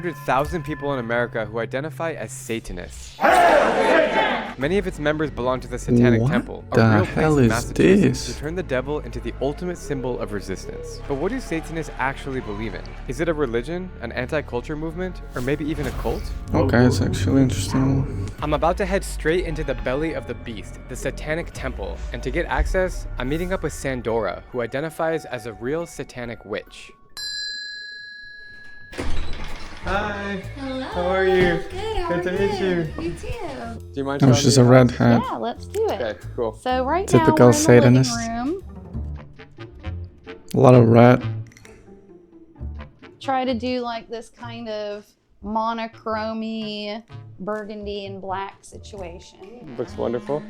100,000 people in America who identify as Satanists. Many of its members belong to the Satanic Temple, a real place in Massachusetts to turn the devil into the ultimate symbol of resistance. But what do Satanists actually believe in? Is it a religion, an anti-culture movement, or maybe even a cult? Okay, it's actually interesting. I'm about to head straight into the belly of the beast, the Satanic Temple, and to get access, I'm meeting up with Sandora, who identifies as a real satanic witch. Hi. Hello. How are you? Good. How Good to meet you. You too. Do you mind Oh, showing she's me a your house? redhead. Yeah, let's do it. Okay, cool. So right Typical now we're in Satanist. the living room. A lot of red. Try to do like this kind of monochromy burgundy and black situation. Looks wonderful.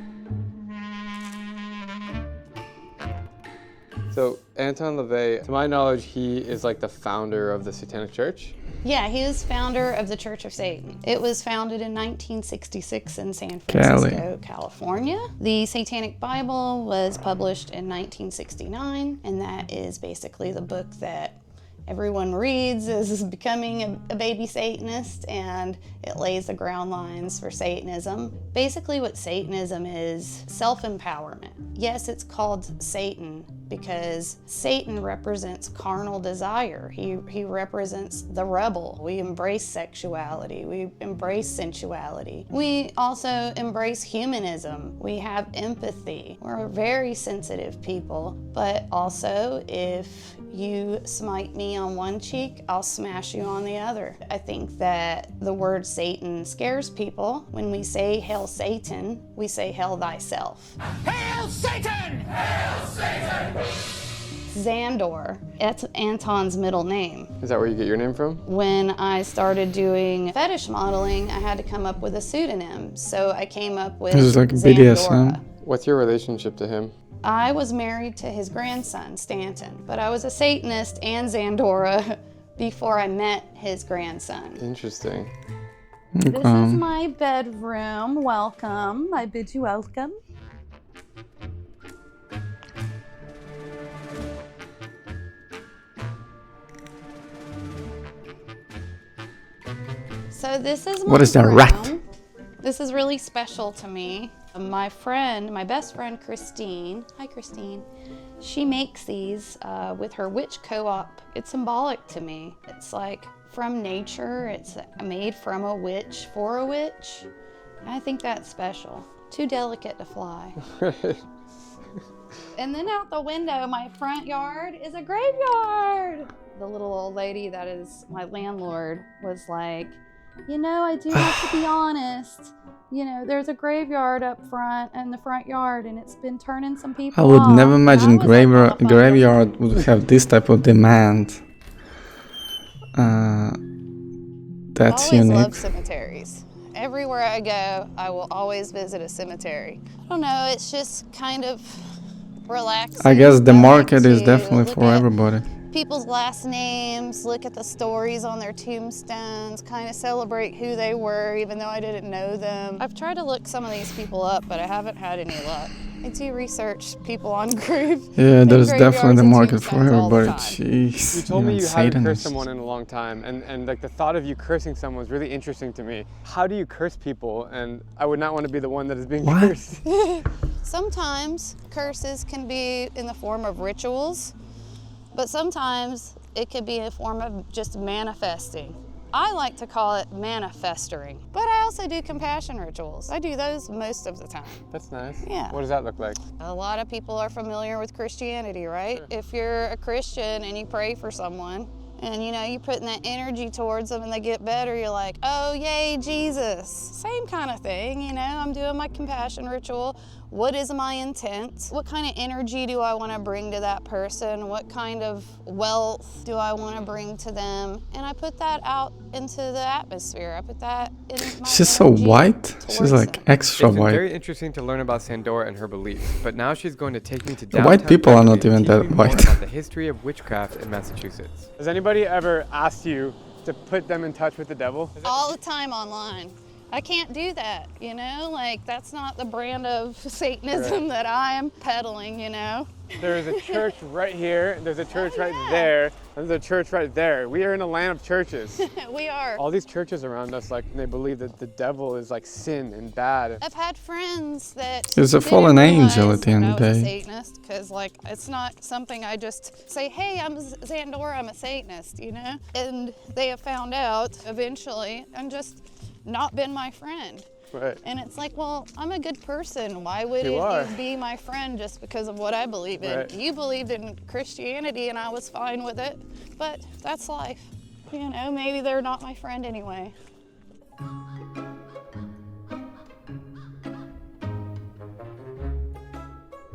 So Anton LaVey, to my knowledge, he is like the founder of the Satanic Church. Yeah, he was founder of the Church of Satan. It was founded in 1966 in San Francisco, California. The Satanic Bible was published in 1969, and that is basically the book that everyone reads as becoming a baby Satanist, and it lays the ground lines for Satanism. Basically what Satanism is self-empowerment. Yes, it's called Satan because Satan represents carnal desire. He represents the rebel. We embrace sexuality. We embrace sensuality. We also embrace humanism. We have empathy. We're very sensitive people, but also if you smite me on one cheek, I'll smash you on the other. I think that the word Satan scares people. When we say hail Satan, we say hail thyself. Hail Satan! Hail Satan! Xandor, that's Anton's middle name. Is that where you get your name from? When I started doing fetish modeling, I had to come up with a pseudonym. So I came up with This is like Xandora. BDSM. What's your relationship to him? I was married to his grandson, Stanton, but I was a Satanist and Xandora before I met his grandson. Interesting. This is my bedroom. Welcome. I bid you welcome. So this is my What is that, room. rat? This is really special to me. My best friend Christine, hi Christine, she makes these with her witch co-op. It's symbolic to me. It's like from nature, it's made from a witch for a witch. I think that's special. Too delicate to fly. And then out the window, my front yard is a graveyard. The little old lady that is my landlord was like, you know, I do have to be honest. You know, there's a graveyard up front in the front yard, and it's been turning some people I would off. never imagine And I was like, "Oh, graveyard would have this type of demand. That's I always unique. love cemeteries. Everywhere I go, I will always visit a cemetery. I don't know, it's just kind of relaxing. I guess the I like market is to definitely look for at everybody. people's last names, look at the stories on their tombstones, kind of celebrate who they were, even though I didn't know them. I've tried to look some of these people up, but I haven't had any luck. I do research people on grave. Yeah, there's graveyards definitely the and market for tombstones all the everybody. time. Jeez. You told me even you hadn't cursed Satanists. someone in a long time, and like the thought of you cursing someone was really interesting to me. How do you curse people? And I would not want to be the one that is being What? cursed. Sometimes curses can be in the form of rituals, but sometimes it could be a form of just manifesting. I like to call it manifesting, but I also do compassion rituals. I do those most of the time. That's nice. Yeah. What does that look like? A lot of people are familiar with Christianity, right? Sure. If you're a Christian and you pray for someone, and you know, you're putting that energy towards them and they get better, you're like, oh, yay, Jesus. Same kind of thing, you know, I'm doing my compassion ritual. What is my intent? What kind of energy do I want to bring to that person? What kind of wealth do I want to bring to them? And I put that out into the atmosphere. I put that in my She's so energy white. She's towards like them. extra It's been white. very interesting to learn about Sandora and her beliefs, but now she's going to take me to The downtown white people are not Berkeley even to teach that me more white. about the history of witchcraft in Massachusetts. Has anybody ever asked you to put them in touch with the devil? All the time online. I can't do that, you know? Like, that's not the brand of Satanism that I am peddling, you know? There's a church right here, there's a church right there, and there's a church right there. We are in a land of churches. We are. All these churches around us, like, they believe that the devil is like sin and bad. I've had friends that He's a didn't fallen angel realize at the end that of the I was a day. Satanist, because like it's not something I just say, hey, I'm Zandora, I'm a Satanist, you know? And they have found out eventually and just not been my friend. Right. And it's like, well, I'm a good person. Why would You are. you be my friend just because of what I believe in? Right. You believed in Christianity and I was fine with it, but that's life. You know, maybe they're not my friend anyway.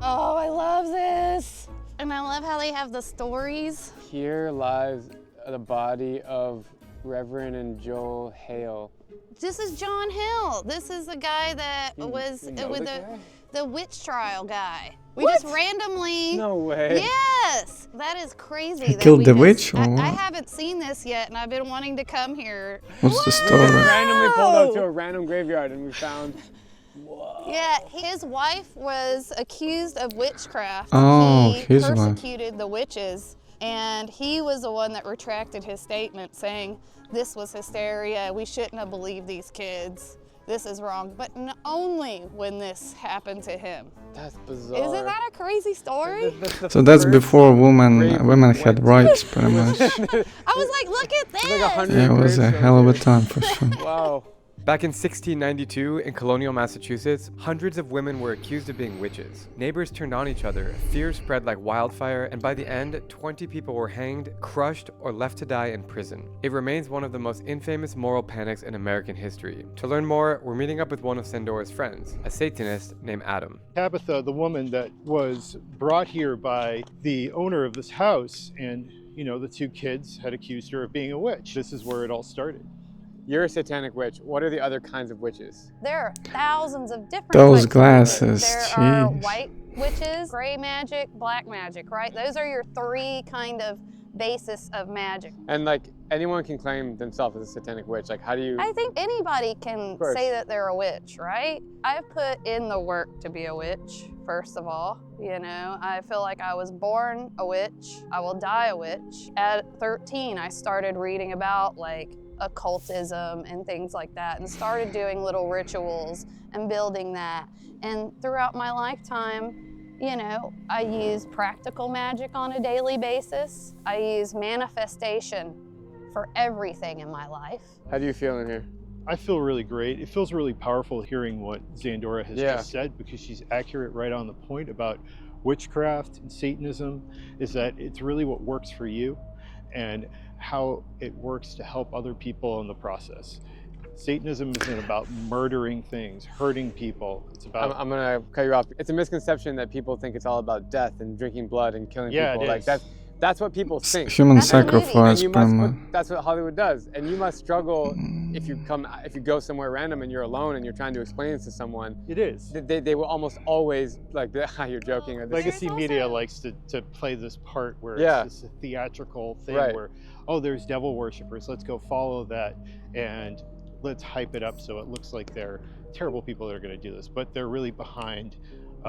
Oh, I love this. And I love how they have the stories. Here lies the body of Reverend and Joel Hale. This is John Hill. This is the guy that was you know with the guy? the witch trial guy. We just randomly. No way. Yes, that is crazy. He that killed we the just- witch, or I what? haven't seen this yet, and I've been wanting to come here. What's the We just story? randomly pulled up to a random graveyard and we found. Yeah, his wife was accused of witchcraft. Oh, he his wife. persecuted the witches, and he was the one that retracted his statement saying this was hysteria. We shouldn't have believed these kids. This is wrong. But only when this happened to him. That's bizarre. Isn't that a crazy story? So that's before women grave had went. rights, pretty much. I was like, look at this. like 100 Yeah, it was a gravestones hell of a here. time for sure. Wow. Back in 1692, in colonial Massachusetts, hundreds of women were accused of being witches. Neighbors turned on each other, fear spread like wildfire, and by the end, 20 people were hanged, crushed, or left to die in prison. It remains one of the most infamous moral panics in American history. To learn more, we're meeting up with one of Sandora's friends, a Satanist named Adam. Tabitha, the woman that was brought here by the owner of this house, and the two kids had accused her of being a witch. This is where it all started. You're a satanic witch. What are the other kinds of witches? There are thousands of different Those witches. glasses, There are jeez. white witches, gray magic, black magic, right? Those are your three kind of basis of magic. And like anyone can claim themselves as a satanic witch. Like how do you? I think anybody can course. say that they're a witch, right? I've put in the work to be a witch, first of all. I feel like I was born a witch. I will die a witch. At 13, I started reading about like occultism and things like that and started doing little rituals and building that. And throughout my lifetime, I use practical magic on a daily basis. I use manifestation for everything in my life. How do you feel in here? I feel really great. It feels really powerful hearing what Zandora has just said, because she's accurate right on the point about witchcraft and Satanism, is that it's really what works for you and how it works to help other people in the process. Satanism isn't about murdering things, hurting people. It's about I'm gonna cut you off. It's a misconception that people think it's all about death and drinking blood and killing Yeah, people. it Like is. that's what people think. Human That's a movie. sacrifice, And you pretty must, much. that's what Hollywood does. And you must struggle if you go somewhere random and you're alone and you're trying to explain this to someone. it is. They will almost always like, you're joking. Or this. Legacy There's media also- likes to play this part where Yeah. it's this theatrical thing Right. where, oh, there's devil worshippers, let's go follow that and let's hype it up so it looks like they're terrible people that are going to do this, but they're really behind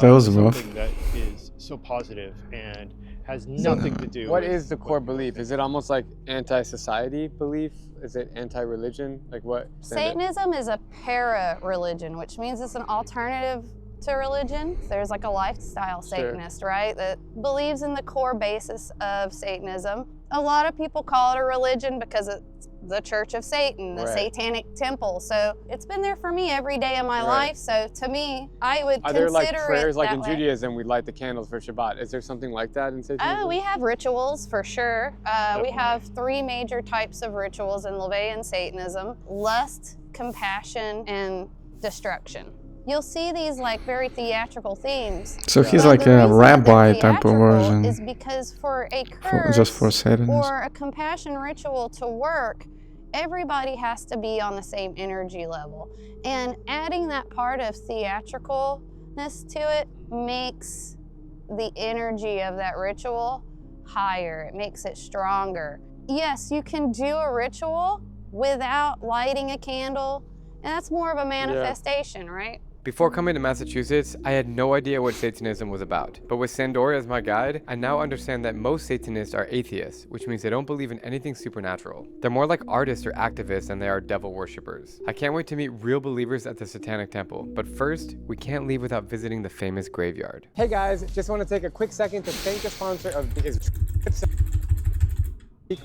That was rough. something that is so positive and has nothing to do What with is the core people belief? think. Is it almost like anti-society belief? Is it anti-religion? Like what? Satanism is a para-religion, which means it's an alternative to religion. There's like a lifestyle Satanist, right, that believes in the core basis of Satanism. A lot of people call it a religion because it's the Church of Satan, the Right. Satanic Temple. So it's been there for me every day of my Right. life. So to me, I would Are there consider like prayers it like that in way. Judaism we light the candles for Shabbat? Is there something like that in Satanism? Oh, we have rituals for sure. We have three major types of rituals in Levian Satanism: lust, compassion, and destruction. You'll see these like very theatrical themes. So he's But like the a reason that rabbi they're type of theatrical version. is because for a curse Just for Satanists. or a compassion ritual to work, everybody has to be on the same energy level. And adding that part of theatricalness to it makes the energy of that ritual higher. It makes it stronger. Yes, you can do a ritual without lighting a candle, and that's more of a manifestation, right? Before coming to Massachusetts, I had no idea what Satanism was about. But with Sandora as my guide, I now understand that most Satanists are atheists, which means they don't believe in anything supernatural. They're more like artists or activists than they are devil worshippers. I can't wait to meet real believers at the Satanic Temple, but first, we can't leave without visiting the famous graveyard. Hey guys, just want to take a quick second to thank the sponsor of the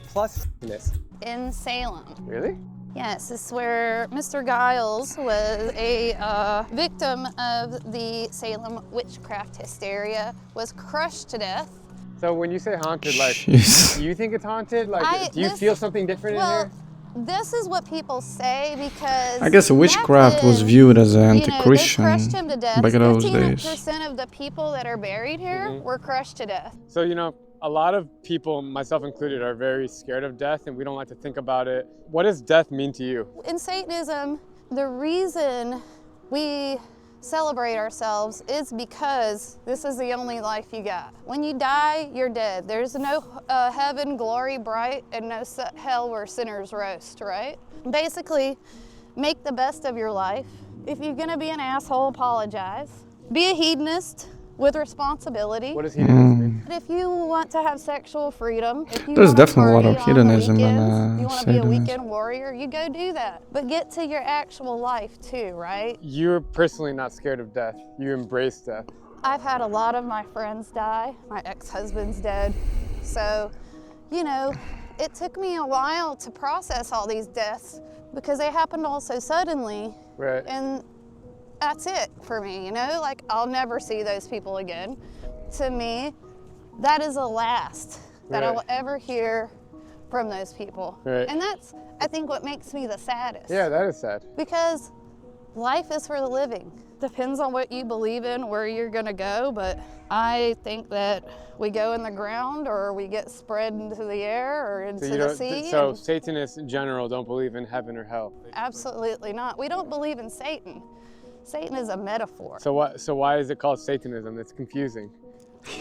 Plus Satanist. In Salem. Really? Yes, this is where Mr. Giles was a victim of the Salem witchcraft hysteria, was crushed to death. So when you say haunted, like, Jeez. do you think it's haunted? Like, do you feel something different in here? This is what people say because I guess witchcraft was viewed as an anti-Christian they crushed him to death. back in those 15% days. of the people that are buried here were crushed to death. So, you know, a lot of people, myself included, are very scared of death and we don't like to think about it. What does death mean to you? In Satanism, the reason we celebrate ourselves is because this is the only life you got. When you die, you're dead. There's no heaven, glory bright, and no hell where sinners roast, right? Basically, make the best of your life. If you're gonna be an asshole, apologize. Be a hedonist with responsibility. What does hedonism mean? If you want to have sexual freedom, if you There's wanna definitely a lot party of on the hedonism in, weekends, you want to be a Satanism. weekend warrior, you go do that. But get to your actual life too, right? You're personally not scared of death. You embrace death. I've had a lot of my friends die. My ex-husband's dead. So, you know, it took me a while to process all these deaths because they happened all so suddenly. Right. And that's it for me, you know? Like, I'll never see those people again. To me, that is the last that I Right. will ever hear from those people. Right. And that's, I think, what makes me the saddest. Yeah, that is sad. Because life is for the living. Depends on what you believe in, where you're gonna go, but I think that we go in the ground or we get spread into the air or into the sea. So and Satanists in general don't believe in heaven or hell. absolutely not. We don't believe in Satan. Satan is a metaphor. So why is it called Satanism? It's confusing.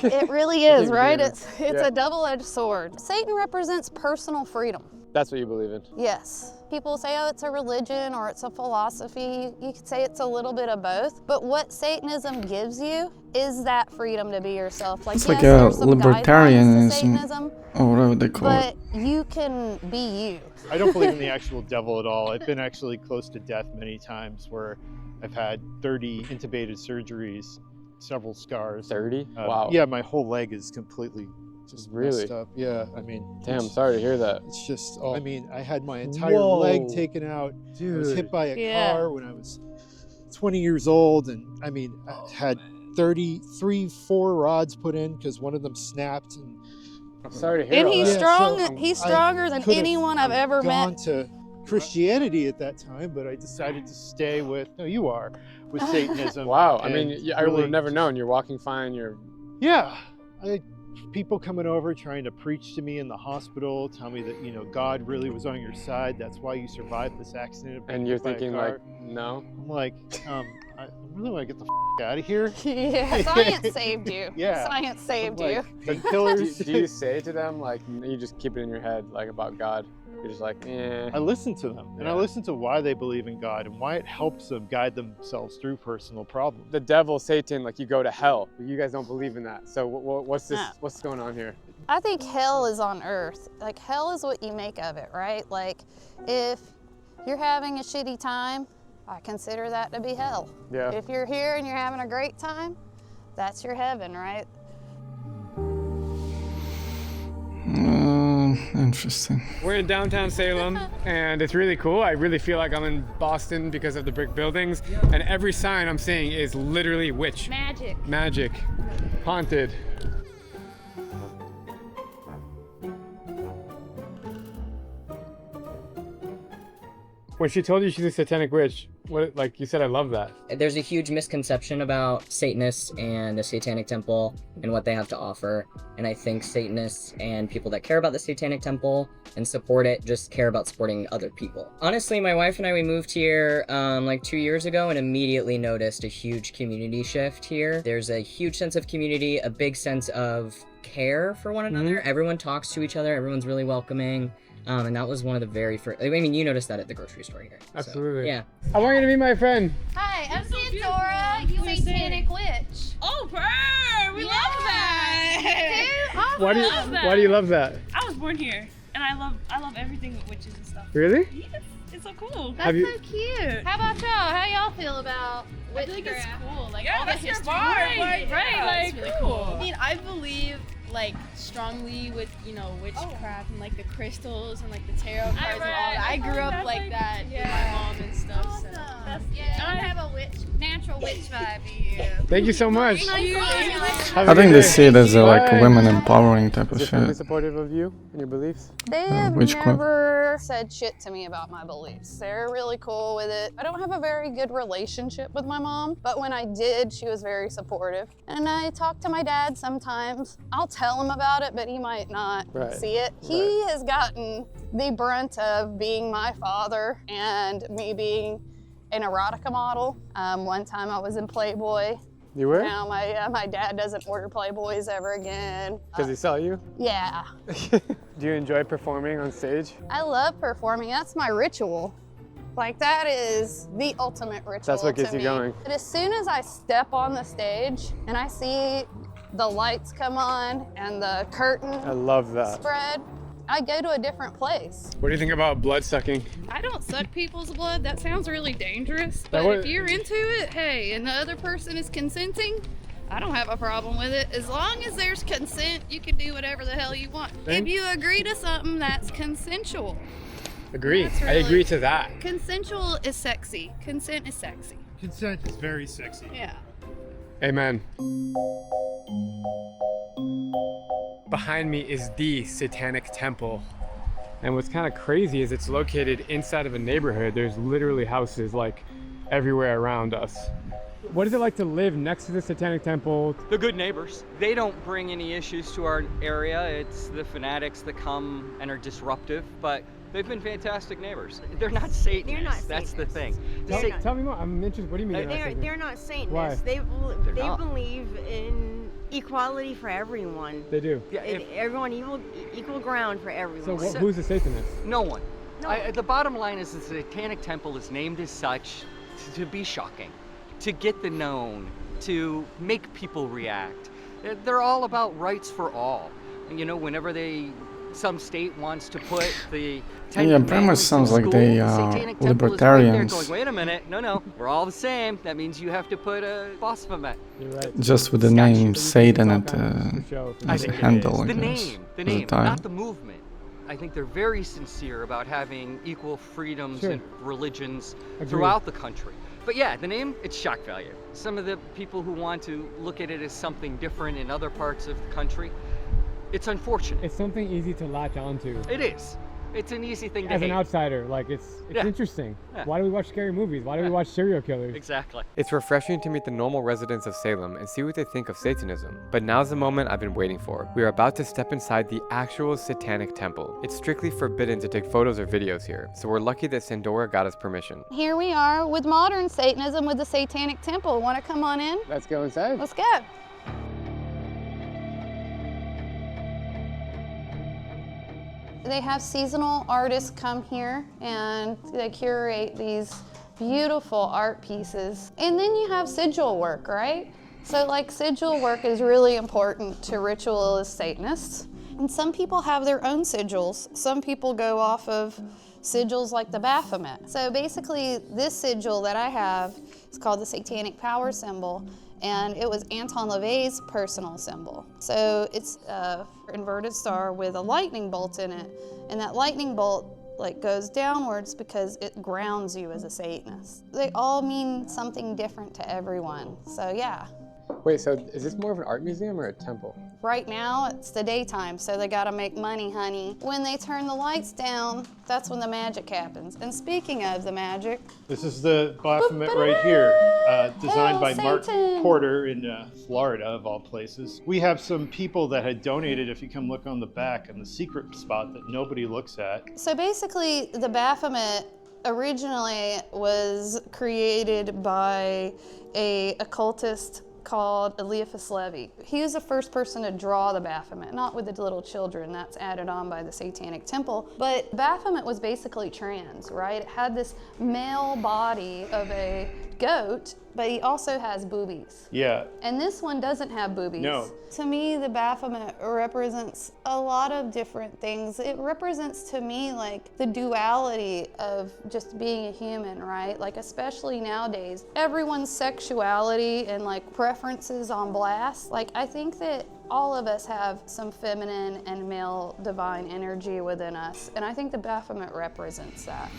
It really is, right? Yeah. It's Yeah. a double-edged sword. Satan represents personal freedom. That's what you believe in. Yes. People say, oh, it's a religion or it's a philosophy. You could say it's a little bit of both. But what Satanism gives you is that freedom to be yourself. Like, It's yes, like there's a some guidelines to libertarianism, Satanism, or whatever they call but it. you can be you. I don't believe in the actual devil at all. I've been actually close to death many times where I've had 30 intubated surgeries, several scars. 30? Wow. Yeah, my whole leg is completely just Really? messed up. Yeah, I mean, Damn, it's- sorry to hear that. It's just, I mean, I had my entire leg taken out. I was hit by a Yeah. car when I was 20 years old. And I mean, I had 4 rods put in because one of them snapped. And I'm sorry to hear And all he's that. Yeah, strong. so He's I stronger than could've anyone I've ever gone met. to Christianity at that time, but I decided to stay with, no, you are, with Satanism. Wow, I And mean, I would really have never known. You're walking fine, you're... Yeah, people coming over trying to preach to me in the hospital, tell me that, you know, God really was on your side. That's why you survived this accident. of being And you're hit by a thinking car." like, no? I'm like, I really want to get the out of here. Yeah, science saved you. Yeah. Science saved you. Like, painkillers. Do you say to them, like, you just keep it in your head, like, about God? You're just like, eh. I listen to them, and I Yeah. listen to why they believe in God and why it helps them guide themselves through personal problems. The devil, Satan, like, you go to hell. You guys don't believe in that. So what's this? No. What's going on here? I think hell is on earth. Like, hell is what you make of it, right? Like, if you're having a shitty time, I consider that to be hell. Yeah. If you're here and you're having a great time, that's your heaven, right? Interesting. We're in downtown Salem, and it's really cool. I really feel like I'm in Boston because of the brick buildings, and every sign I'm seeing is literally witch. Magic. Magic. Haunted. When she told you she's a satanic witch, what, like you said, I love that. There's a huge misconception about Satanists and the Satanic Temple and what they have to offer. And I think Satanists and people that care about the Satanic Temple and support it just care about supporting other people. Honestly, my wife and I, we moved here like 2 years ago and immediately noticed a huge community shift here. There's a huge sense of community, a big sense of care for one another. Everyone talks to each other. Everyone's really welcoming. And that was one of the very first, I mean, you noticed that at the grocery store here. Absolutely. So, yeah. I want you to meet my friend. Hi, I'm Sandra. Zandora, you satanic witch. Oh, purr! We love that. Awesome. Why do you love that? I was born here, and I love everything with witches and stuff. Really? Yes, it's so cool. That's so cute. How about y'all? How y'all feel about I feel like it's witchcraft? cool. Like Yeah, all the that's your history. vibe. Right, It's like really cool. I mean, I believe like strongly with witchcraft and like the crystals and like the tarot cards and all that. I grew up like that with my mom and stuff. So. Yeah, I have a natural witch vibe to you. Thank you so much. I think they see it as a, like a women empowering type of shit. supportive of you and your beliefs? They have witchcraft. never said shit to me about my beliefs. They're really cool with it. I don't have a very good relationship with my mom, but when I did, she was very supportive. And I talk to my dad sometimes. I'll tell him about it, but he might not see it. He has gotten the brunt of being my father and me being an erotica model. One time I was in Playboy. You were? Now my dad doesn't order Playboys ever again. Because he saw you? Yeah. Do you enjoy performing on stage? I love performing. That's my ritual. Like, that is the ultimate ritual. That's what gets to you me. going. But as soon as I step on the stage and I see the lights come on and the curtain I love that. spread, I go to a different place. What do you think about blood sucking? I don't suck people's blood. That sounds really dangerous. That But would- if you're into it, hey, and the other person is consenting, I don't have a problem with it. As long as there's consent, you can do whatever the hell you want. Thank- If you agree to something, that's consensual. Agree. That's I really- agree to that. Consensual is sexy. Consent is sexy. Consent is very sexy. Yeah. Amen. Behind me is the Satanic Temple. And what's kind of crazy is it's located inside of a neighborhood. There's literally houses like everywhere around us. What is it like to live next to the Satanic Temple? They're good neighbors. They don't bring any issues to our area. It's the fanatics that come and are disruptive, but they've been fantastic neighbors. They're not Satanists. They're not That's the thing. Tell me more. I'm interested. What do you mean? They're not Satanists. Why? They not. believe in equality for everyone. They do. Yeah, Everyone equal ground for everyone. So who's a Satanist? no one. The bottom line is the Satanic Temple is named as such to be shocking, to get the known, to make people react. They're all about rights for all. And, whenever some state wants to put the Ten Yeah, pretty much Commandments in sounds like school, they the are Satanic Temple is right there libertarians. going, wait a minute, no, we're all the same. That means you have to put a blasphemy. You're right. Just with the name Satan at show. as a handle, I The guess. name, as a not title. the movement. I think they're very sincere about having equal freedoms and religions throughout the country. But yeah, the name, it's shock value. Some of the people who want to look at it as something different in other parts of the country, it's unfortunate. It's something easy to latch onto. It is. It's an easy thing to As hate. an outsider, like it's Yeah. interesting. Yeah. Why do we watch scary movies? Why do we watch serial killers? Exactly. It's refreshing to meet the normal residents of Salem and see what they think of Satanism. But now's the moment I've been waiting for. We are about to step inside the actual Satanic Temple. It's strictly forbidden to take photos or videos here, so we're lucky that Sandora got us permission. Here we are with modern Satanism with the Satanic Temple. Want to come on in? Let's go inside. Let's go. They have seasonal artists come here and they curate these beautiful art pieces. And then you have sigil work, right? So like sigil work is really important to ritualist Satanists. And some people have their own sigils. Some people go off of sigils like the Baphomet. So basically this sigil that I have is called the Satanic Power Symbol, and it was Anton LaVey's personal symbol. So it's an inverted star with a lightning bolt in it, and that lightning bolt goes downwards because it grounds you as a Satanist. They all mean something different to everyone, so yeah. Wait, so is this more of an art museum or a temple? Right now, it's the daytime, so they gotta make money, honey. When they turn the lights down, that's when the magic happens. And speaking of the magic, This is the Baphomet right here, designed by Mark Satan. Porter in Florida, of all places. We have some people that had donated, if you come look on the back, in the secret spot that nobody looks at. so basically the Baphomet originally was created by a occultist called Eliphas Levi. He was the first person to draw the Baphomet, not with the little children, that's added on by the Satanic Temple. But Baphomet was basically trans, right? It had this male body of a goat, but he also has boobies. Yeah. And this one doesn't have boobies. No. To me, the Baphomet represents a lot of different things. It represents to me like the duality of just being a human, right? Like especially nowadays, everyone's sexuality and like preferences on blast. Like I think that all of us have some feminine and male divine energy within us. And I think the Baphomet represents that.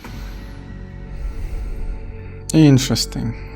Interesting.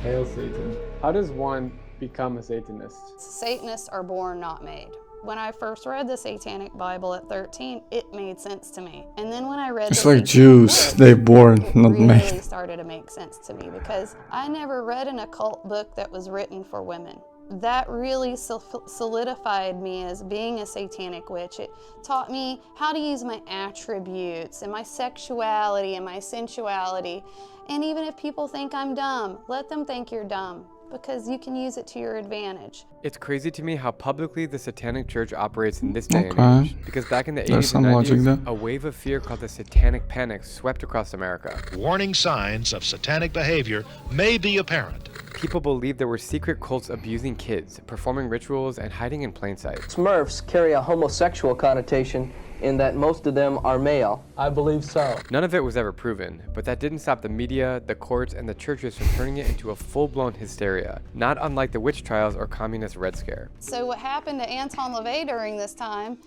Hail Satan. How does one become a Satanist? Satanists are born, not made. When I first read the Satanic Bible at 13, it made sense to me. And then when I read it's like Jews, they're born, not made. It really started to make sense to me because I never read an occult book that was written for women. That really solidified me as being a satanic witch. It taught me how to use my attributes and my sexuality and my sensuality. And even if people think I'm dumb, let them think you're dumb because you can use it to your advantage. It's crazy to me how publicly the Satanic Church operates in this day and age. Because back in the 80s and 90s, a wave of fear called the Satanic Panic swept across America. Warning signs of satanic behavior may be apparent. People believed there were secret cults abusing kids, performing rituals, and hiding in plain sight. Smurfs carry a homosexual connotation in that most of them are male. I believe so. None of it was ever proven, but that didn't stop the media, the courts, and the churches from turning it into a full-blown hysteria, not unlike the witch trials or communist Red Scare. So what happened to Anton LaVey during this time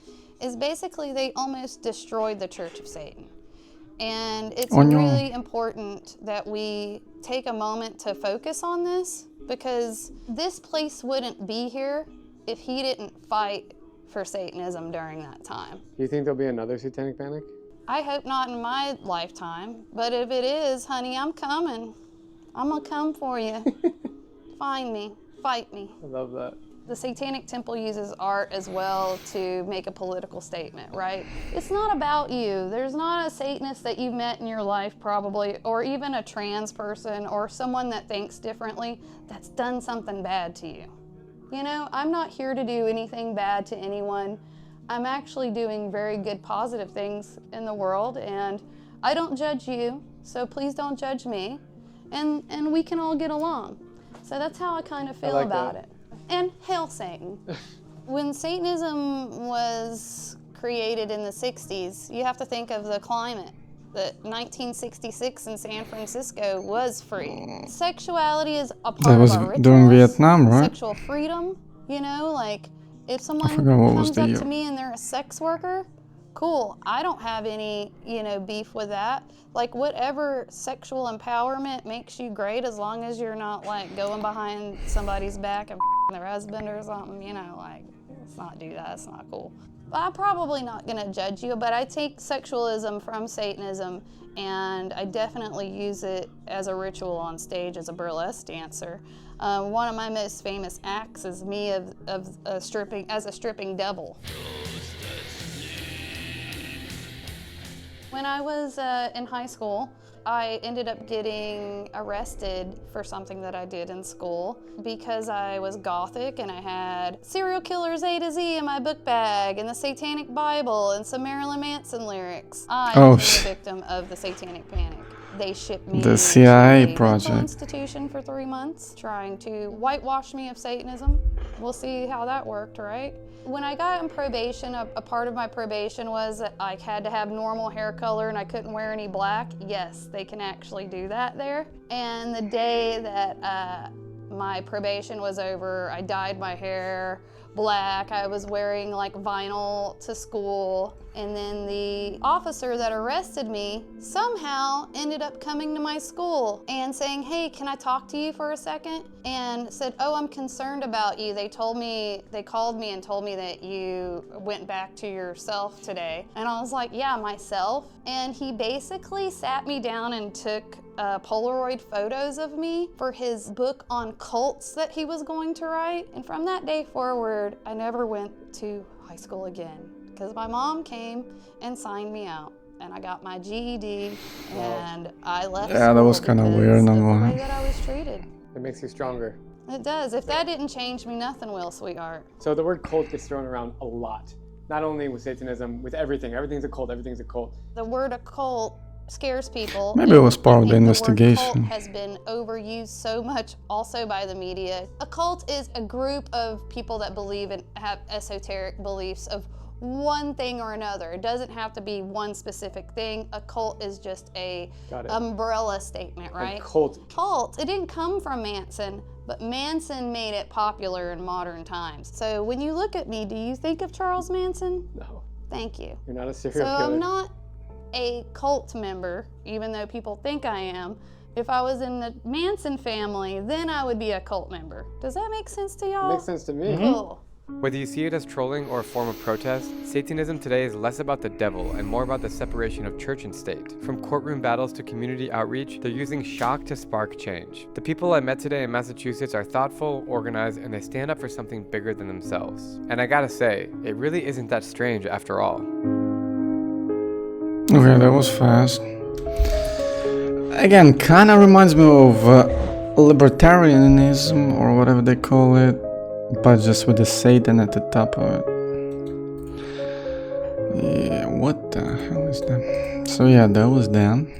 is basically they almost destroyed the Church of Satan. And it's really important that we take a moment to focus on this because this place wouldn't be here if he didn't fight for Satanism during that time. Do you think there'll be another Satanic Panic? I hope not in my lifetime, but if it is, honey, I'm coming. I'm gonna come for you. Find me, fight me. I love that. The Satanic Temple uses art as well to make a political statement, right? It's not about you. There's not a Satanist that you've met in your life probably, or even a trans person or someone that thinks differently that's done something bad to you. You know, I'm not here to do anything bad to anyone. I'm actually doing very good, positive things in the world, and I don't judge you, so please don't judge me, and we can all get along. So that's how I kind of feel about it. And hail Satan. When Satanism was created in the 60s, you have to think of the climate. That 1966 in San Francisco was free. Sexuality is a part of our rituals. During Vietnam, right? Sexual freedom, you know, like if someone comes up to me and they're a sex worker, cool. I don't have any, you know, beef with that. Like whatever sexual empowerment makes you great, as long as you're not like going behind somebody's back and their husband or something, you know, like let's not do that. It's not cool. I'm probably not going to judge you, but I take sexualism from Satanism and I definitely use it as a ritual on stage as a burlesque dancer. One of my most famous acts is me stripping as a stripping devil. When I was in high school, I ended up getting arrested for something that I did in school because I was gothic and I had serial killers A to Z in my book bag and the Satanic Bible and some Marilyn Manson lyrics. I was a victim of the Satanic Panic. They shipped me the CIA to a project mental institution for 3 months, trying to whitewash me of Satanism. We'll see how that worked, right? When I got on probation, a part of my probation was that I had to have normal hair color and I couldn't wear any black. Yes, they can actually do that there. And the day that my probation was over, I dyed my hair black. I was wearing like vinyl to school. And then the officer that arrested me somehow ended up coming to my school and saying, hey, can I talk to you for a second? And said, oh, I'm concerned about you. They called me and told me that you went back to yourself today. And I was like, yeah, myself. And he basically sat me down and took Polaroid photos of me for his book on cults that he was going to write. And from that day forward, I never went to high school again because my mom came and signed me out and I got my GED and I left school. Yeah, that was kind of weird. The way that I was treated. It makes you stronger. It does. If that didn't change me, nothing will, sweetheart. So the word cult gets thrown around a lot. Not only with Satanism, with everything. Everything's a cult, everything's a cult. The word occult scares people. Maybe it was part of the I think investigation. The word cult has been overused so much also by the media. A cult is a group of people that believe and have esoteric beliefs of one thing or another. It doesn't have to be one specific thing. A cult is just a umbrella statement, right? A cult. Cult, it didn't come from Manson, but Manson made it popular in modern times. So when you look at me, do you think of Charles Manson? No. Thank you. You're not a serial So killer. I'm not a cult member, even though people think I am. If I was in the Manson family, then I would be a cult member. Does that make sense to y'all? Makes sense to me. Cool. Whether you see it as trolling or a form of protest, Satanism today is less about the devil and more about the separation of church and state. From courtroom battles to community outreach, they're using shock to spark change. The people I met today in Massachusetts are thoughtful, organized, and they stand up for something bigger than themselves. And I gotta say, it really isn't that strange after all. Okay, that was fast. Again, kinda reminds me of libertarianism or whatever they call it, but just with the Satan at the top of it. Yeah, what the hell is that? So yeah, that was them.